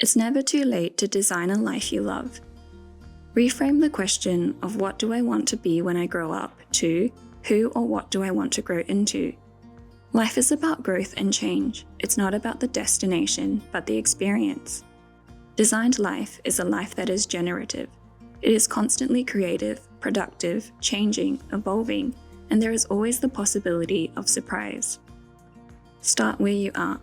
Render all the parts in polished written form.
It's never too late to design a life you love. Reframe the question of what do I want to be when I grow up to who or what do I want to grow into. Life is about growth and change. It's not about the destination, but the experience. Designed life is a life that is generative. It is constantly creative, productive, changing, evolving, and there is always the possibility of surprise. Start where you are.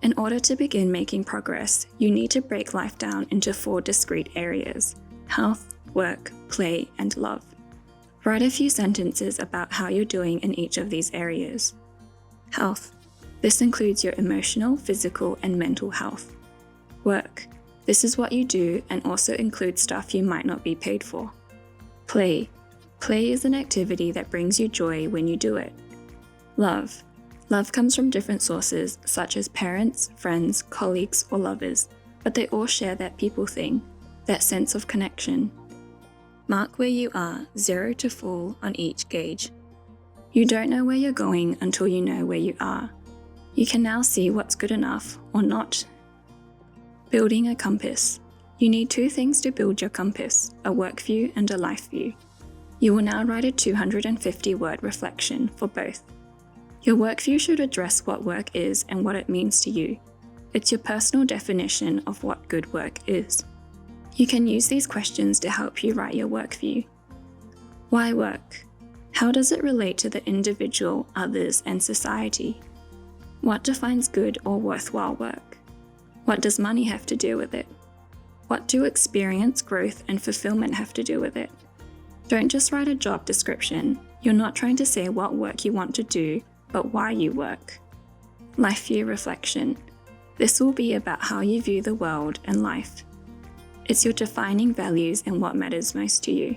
In order to begin making progress, you need to break life down into 4 discrete areas: health, work, play, and love. Write a few sentences about how you're doing in each of these areas. Health. This includes your emotional, physical, and mental health. Work. This is what you do and also includes stuff you might not be paid for. Play. Play is an activity that brings you joy when you do it. Love. Love comes from different sources, such as parents, friends, colleagues, or lovers, but they all share that people thing, that sense of connection. Mark where you are, 0 to full, on each gauge. You don't know where you're going until you know where you are. You can now see what's good enough or not. Building a compass. You need 2 things to build your compass, a work view and a life view. You will now write a 250-word reflection for both. Your work view should address what work is and what it means to you. It's your personal definition of what good work is. You can use these questions to help you write your work view. Why work? How does it relate to the individual, others, and society? What defines good or worthwhile work? What does money have to do with it? What do experience, growth, and fulfillment have to do with it? Don't just write a job description. You're not trying to say what work you want to do, but why you work. Life view reflection. This will be about how you view the world and life. It's your defining values and what matters most to you.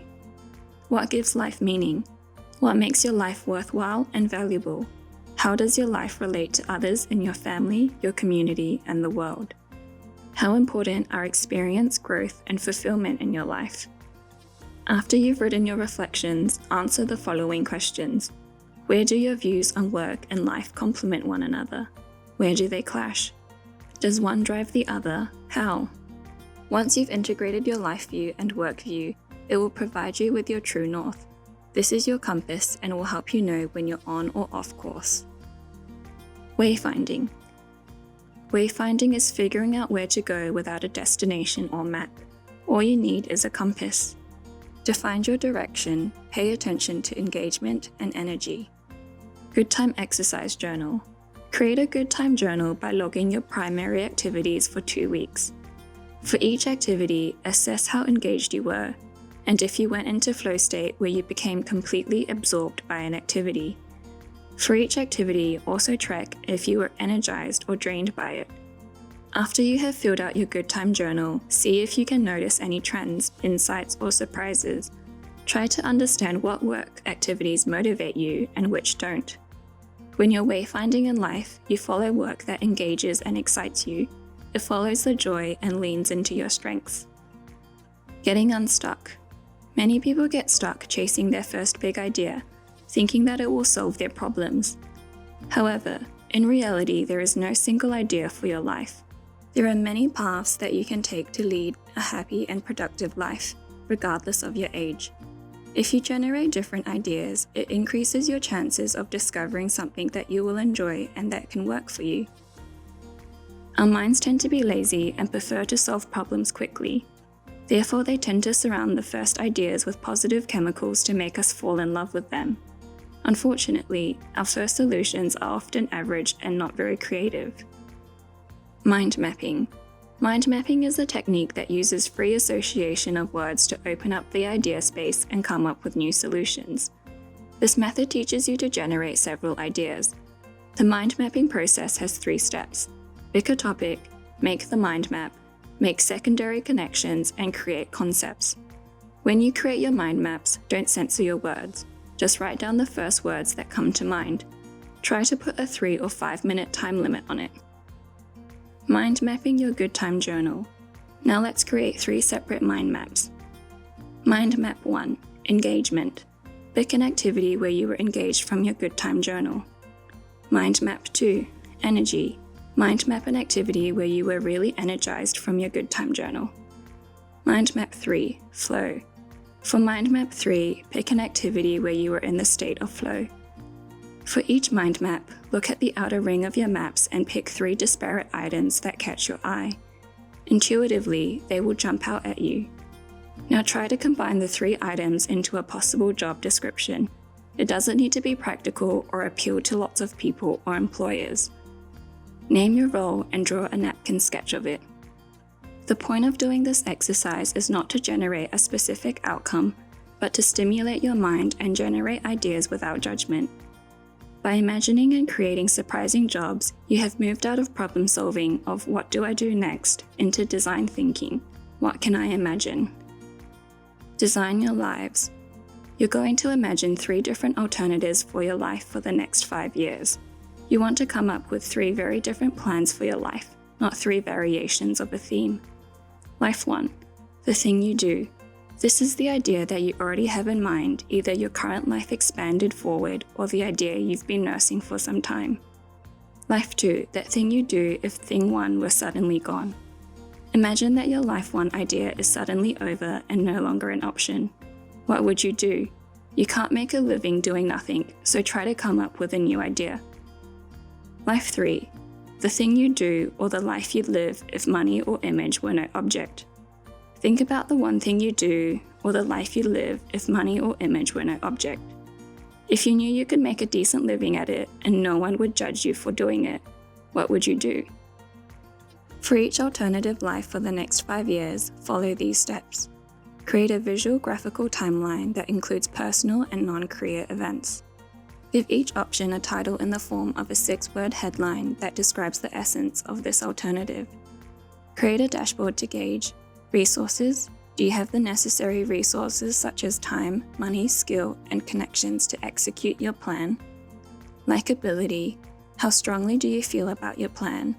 What gives life meaning? What makes your life worthwhile and valuable? How does your life relate to others in your family, your community, and the world? How important are experience, growth, and fulfillment in your life? After you've written your reflections, answer the following questions. Where do your views on work and life complement one another? Where do they clash? Does one drive the other? How? Once you've integrated your life view and work view, it will provide you with your true north. This is your compass and will help you know when you're on or off course. Wayfinding. Wayfinding is figuring out where to go without a destination or map. All you need is a compass. To find your direction, pay attention to engagement and energy. Good time exercise journal. Create a good time journal by logging your primary activities for 2 weeks. For each activity, assess how engaged you were, and if you went into flow state where you became completely absorbed by an activity. For each activity, also track if you were energized or drained by it. After you have filled out your good time journal, see if you can notice any trends, insights, or surprises. Try to understand what work activities motivate you and which don't. When you're wayfinding in life, you follow work that engages and excites you. It follows the joy and leans into your strengths. Getting unstuck. Many people get stuck chasing their first big idea, thinking that it will solve their problems. However, in reality, there is no single idea for your life. There are many paths that you can take to lead a happy and productive life, regardless of your age. If you generate different ideas, it increases your chances of discovering something that you will enjoy and that can work for you. Our minds tend to be lazy and prefer to solve problems quickly. Therefore, they tend to surround the first ideas with positive chemicals to make us fall in love with them. Unfortunately, our first solutions are often average and not very creative. Mind mapping. Mind mapping is a technique that uses free association of words to open up the idea space and come up with new solutions. This method teaches you to generate several ideas. The mind mapping process has 3 steps. Pick a topic, make the mind map, make secondary connections, and create concepts. When you create your mind maps, don't censor your words. Just write down the first words that come to mind. Try to put a 3 or 5 minute time limit on it. Mind mapping your good time journal. Now let's create 3 separate mind maps. Mind map 1, engagement. Pick an activity where you were engaged from your good time journal. Mind map 2, energy. Mind map an activity where you were really energized from your good time journal. Mind map 3, flow. For mind map 3, pick an activity where you were in the state of flow. For each mind map, look at the outer ring of your maps and pick 3 disparate items that catch your eye. Intuitively, they will jump out at you. Now try to combine the 3 items into a possible job description. It doesn't need to be practical or appeal to lots of people or employers. Name your role and draw a napkin sketch of it. The point of doing this exercise is not to generate a specific outcome, but to stimulate your mind and generate ideas without judgment. By imagining and creating surprising jobs, you have moved out of problem solving of what do I do next into design thinking, what can I imagine? Design your lives. You're going to imagine 3 different alternatives for your life for the next 5 years. You want to come up with 3 very different plans for your life, not 3 variations of a theme. Life 1. The thing you do. This is the idea that you already have in mind, either your current life expanded forward or the idea you've been nursing for some time. Life 2. That thing you do if thing 1 were suddenly gone. Imagine that your life 1 idea is suddenly over and no longer an option. What would you do? You can't make a living doing nothing, so try to come up with a new idea. Life 3. The thing you do or the life you'd live if money or image were no object. Think about the one thing you do or the life you'd live if money or image were no object. If you knew you could make a decent living at it and no one would judge you for doing it, what would you do? For each alternative life for the next 5 years, follow these steps. Create a visual graphical timeline that includes personal and non-career events. Give each option a title in the form of a 6-word headline that describes the essence of this alternative. Create a dashboard to gauge resources. Do you have the necessary resources such as time, money, skill, and connections to execute your plan? Likability. How strongly do you feel about your plan?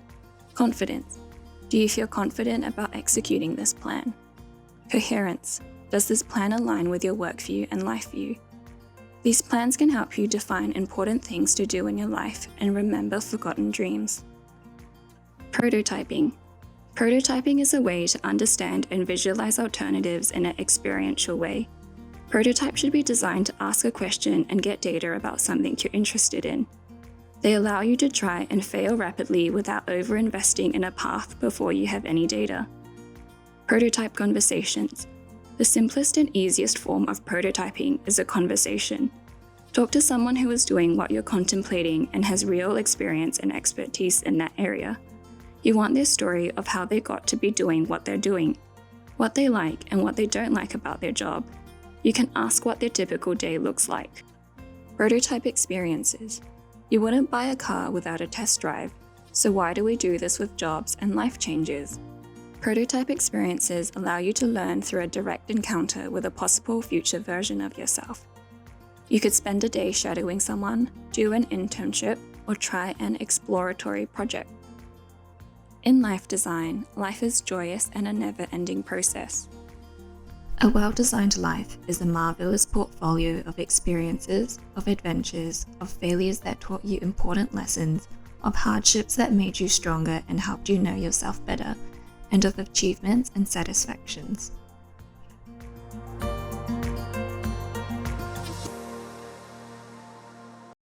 Confidence. Do you feel confident about executing this plan? Coherence. Does this plan align with your work view and life view? These plans can help you define important things to do in your life and remember forgotten dreams. Prototyping. Prototyping is a way to understand and visualize alternatives in an experiential way. Prototypes should be designed to ask a question and get data about something you're interested in. They allow you to try and fail rapidly without over-investing in a path before you have any data. Prototype conversations. The simplest and easiest form of prototyping is a conversation. Talk to someone who is doing what you're contemplating and has real experience and expertise in that area. You want their story of how they got to be doing what they're doing, what they like and what they don't like about their job. You can ask what their typical day looks like. Prototype experiences. You wouldn't buy a car without a test drive, so why do we do this with jobs and life changes? Prototype experiences allow you to learn through a direct encounter with a possible future version of yourself. You could spend a day shadowing someone, do an internship, or try an exploratory project. In life design, life is joyous and a never-ending process. A well-designed life is a marvelous portfolio of experiences, of adventures, of failures that taught you important lessons, of hardships that made you stronger and helped you know yourself better, and of achievements and satisfactions.